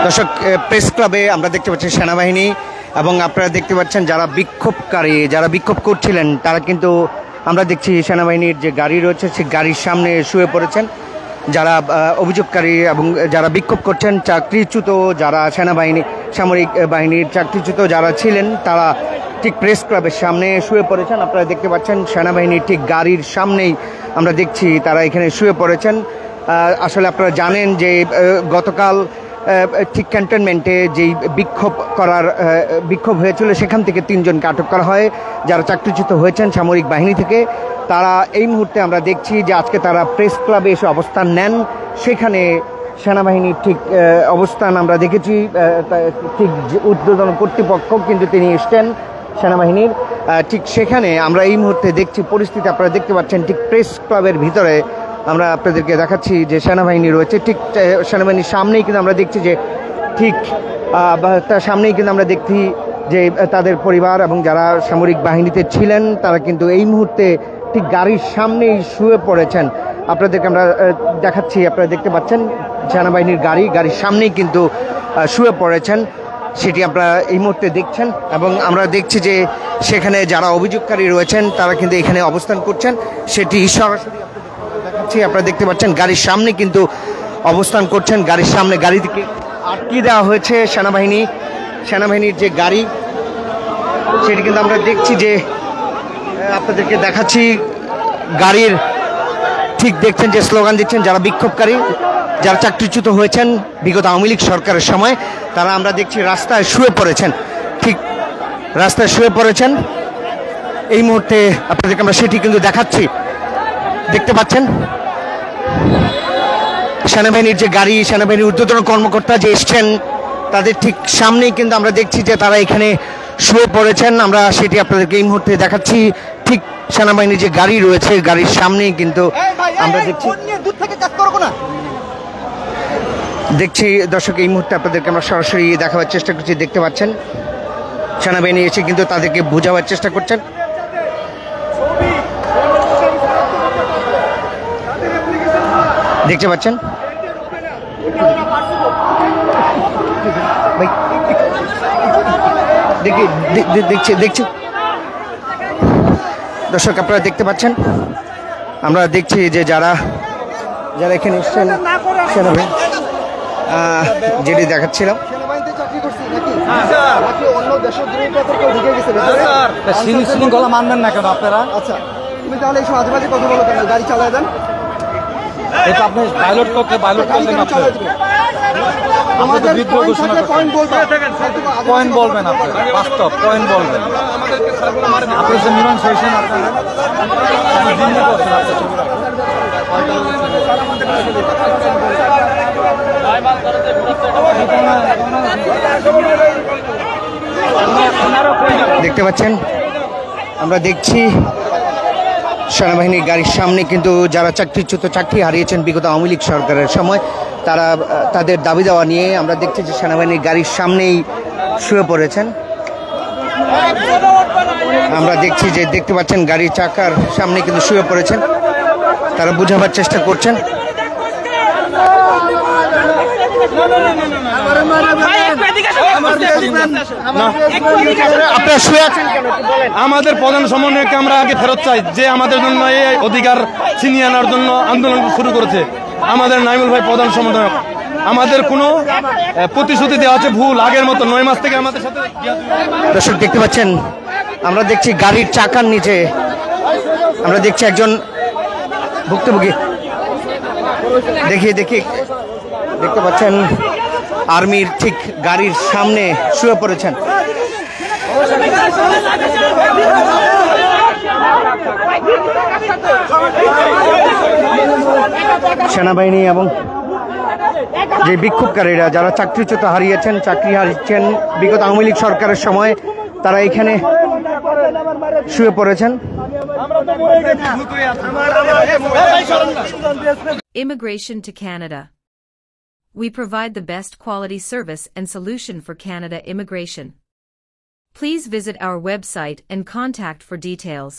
দর্শক, প্রেস ক্লাবে আমরা দেখতে পাচ্ছি সেনাবাহিনী এবং আপনারা দেখতে পাচ্ছেন যারা বিক্ষোভকারী, যারা বিক্ষোভ করছিলেন তারা কিন্তু আমরা দেখছি সেনাবাহিনীর যে গাড়ি রয়েছে সেই গাড়ির সামনে শুয়ে পড়েছেন। যারা অভিযোগকারী এবং যারা বিক্ষোভ করছেন, চাকরিচ্যুত যারা সামরিক বাহিনীর চাকরিচ্যুত যারা ছিলেন তারা ঠিক প্রেস ক্লাবের সামনে শুয়ে পড়েছেন। আপনারা দেখতে পাচ্ছেন সেনাবাহিনীর ঠিক গাড়ির সামনেই আমরা দেখছি তারা এখানে শুয়ে পড়েছেন। আসলে আপনারা জানেন যে গতকাল ঠিক ক্যান্টনমেন্টে যেই বিক্ষোভ হয়েছিল সেখান থেকে 3 জনকে আটক করা হয় যারা চাকরিচ্যুত হয়েছেন সামরিক বাহিনী থেকে। তারা এই মুহূর্তে আমরা দেখছি যে আজকে তারা প্রেস ক্লাবে এসে অবস্থান নেন। সেখানে সেনাবাহিনীর ঠিক অবস্থান আমরা দেখেছি, ঠিক ঊর্ধ্বতন কর্তৃপক্ষ কিন্তু তিনি এসছেন সেনাবাহিনীর। ঠিক সেখানে আমরা এই মুহূর্তে দেখছি পরিস্থিতি আপনারা দেখতে পাচ্ছেন ঠিক প্রেস ক্লাবের ভিতরে আমরা আপনাদেরকে দেখাচ্ছি যে সেনাবাহিনী রয়েছে। ঠিক সেনাবাহিনীর সামনেই কিন্তু আমরা দেখছি যে ঠিক তার সামনেই কিন্তু আমরা দেখছি যে তাদের পরিবার এবং যারা সামরিক বাহিনীতে ছিলেন তারা কিন্তু এই মুহূর্তে ঠিক গাড়ির সামনেই শুয়ে পড়েছেন। আপনাদেরকে আমরা দেখাচ্ছি, আপনারা দেখতে পাচ্ছেন সেনাবাহিনীর গাড়ির সামনেই কিন্তু শুয়ে পড়েছেন, সেটি আপনারা এই মুহূর্তে দেখছেন। এবং আমরা দেখছি যে সেখানে যারা অভিযোগকারী রয়েছেন তারা কিন্তু এখানে অবস্থান করছেন, সেটি সরাসরি দেখাচ্ছি। আপনারা দেখতে পাচ্ছেন গাড়ির সামনে কিন্তু অবস্থান করছেন, গাড়ির সামনে গাড়িটিকে আটকে দেওয়া হয়েছে সেনাবাহিনীর যে গাড়ি সেটি কিন্তু আমরা দেখছি যে আপনাদেরকে দেখাচ্ছি গাড়ির ঠিক দেখছেন যে স্লোগান দিচ্ছেন যারা বিক্ষোভকারী, যারা চাকরিচ্যুত হয়েছেন বিগত আওয়ামী লীগ সরকারের সময়, তারা আমরা দেখছি রাস্তায় শুয়ে পড়েছেন, ঠিক রাস্তায় শুয়ে পড়েছেন। এই মুহূর্তে আপনাদেরকে আমরা সেটি কিন্তু দেখাচ্ছি, দেখতে পাচ্ছেন সেনাবাহিনীর যে গাড়ি, সেনাবাহিনীর ঊর্ধ্বতন কর্মকর্তা যে এসছেন তাদের ঠিক সামনেই কিন্তু আমরা দেখছি যে তারা এখানে শুয়ে পড়েছেন। আমরা সেটি আপনাদেরকে এই মুহূর্তে দেখাচ্ছি। ঠিক সেনাবাহিনীর যে গাড়ি রয়েছে গাড়ির সামনেই কিন্তু আমরা দেখছি দর্শক, এই মুহূর্তে আপনাদেরকে আমরা সরাসরি দেখাবার চেষ্টা করছি। দেখতে পাচ্ছেন সেনাবাহিনী এসে কিন্তু তাদেরকে বোঝাবার চেষ্টা করছেন। দেখতে পাচ্ছেন দেখছি দর্শক, আপনারা দেখতে পাচ্ছেন আমরা দেখছি যে যারা এখানে এসছেন সেনাবাহিনী যেটি দেখাচ্ছিলাম শৃঙ্খলা মানবেন না কেন আপনারা? আচ্ছা, তুমি তাহলে এইসব আজেবাজে কথা বলো কেন? গাড়ি চালায় দেন, এটা আপনি পাইলট করতে আমাদের বিদ্রোহ ঘোষণা পয়েন্ট বলবেন, আপনি বাস্তব পয়েন্ট বলবেন। আপনি যে নির্মাণ শেষেন দেখতে পাচ্ছেন, আমরা দেখছি সেনাবাহিনীর গাড়ির সামনে কিন্তু যারা চাকরি হারিয়েছেন বিগত আওয়ামী লীগ সরকারের সময় তারা তাদের দাবি দেওয়া নিয়ে আমরা দেখছি যে সেনাবাহিনীর গাড়ির সামনেই শুয়ে পড়েছেন। আমরা দেখছি যে দেখতে পাচ্ছেন গাড়ির চাকার সামনে কিন্তু শুয়ে পড়েছেন, তারা বোঝাবার চেষ্টা করছেন। আমাদের প্রধান সমন্বয়কে আমরা আগে ফেরত চাই, যে আমাদের জন্য এই অধিকার ছিনিয়ে আনার জন্য আন্দোলন শুরু করেছে আমাদের নাইমুল ভাই প্রধান সমন্বয়ক। আমাদের কোনো প্রতিশ্রুতি দেওয়া আছে ভুল, আগের মতো 9 মাস থেকে আমাদের সাথে। দর্শক দেখতে পাচ্ছেন আমরা দেখছি গাড়ির চাকার নিচে আমরা দেখছি একজন ভুক্তভোগী, দেখতে পাচ্ছেন আর্মির ঠিক গাড়ির সামনে শুয়ে পড়েছেন। সেনাবাহিনী এবং যে বিক্ষোভকারীরা যারা চাকরি হারিয়েছেন বিগত আওয়ামী লীগ সরকারের সময় তারা এখানে শুয়ে পড়েছেন। Immigration to Canada. We provide the best quality service and solution for Canada immigration. Please visit our website and contact for details.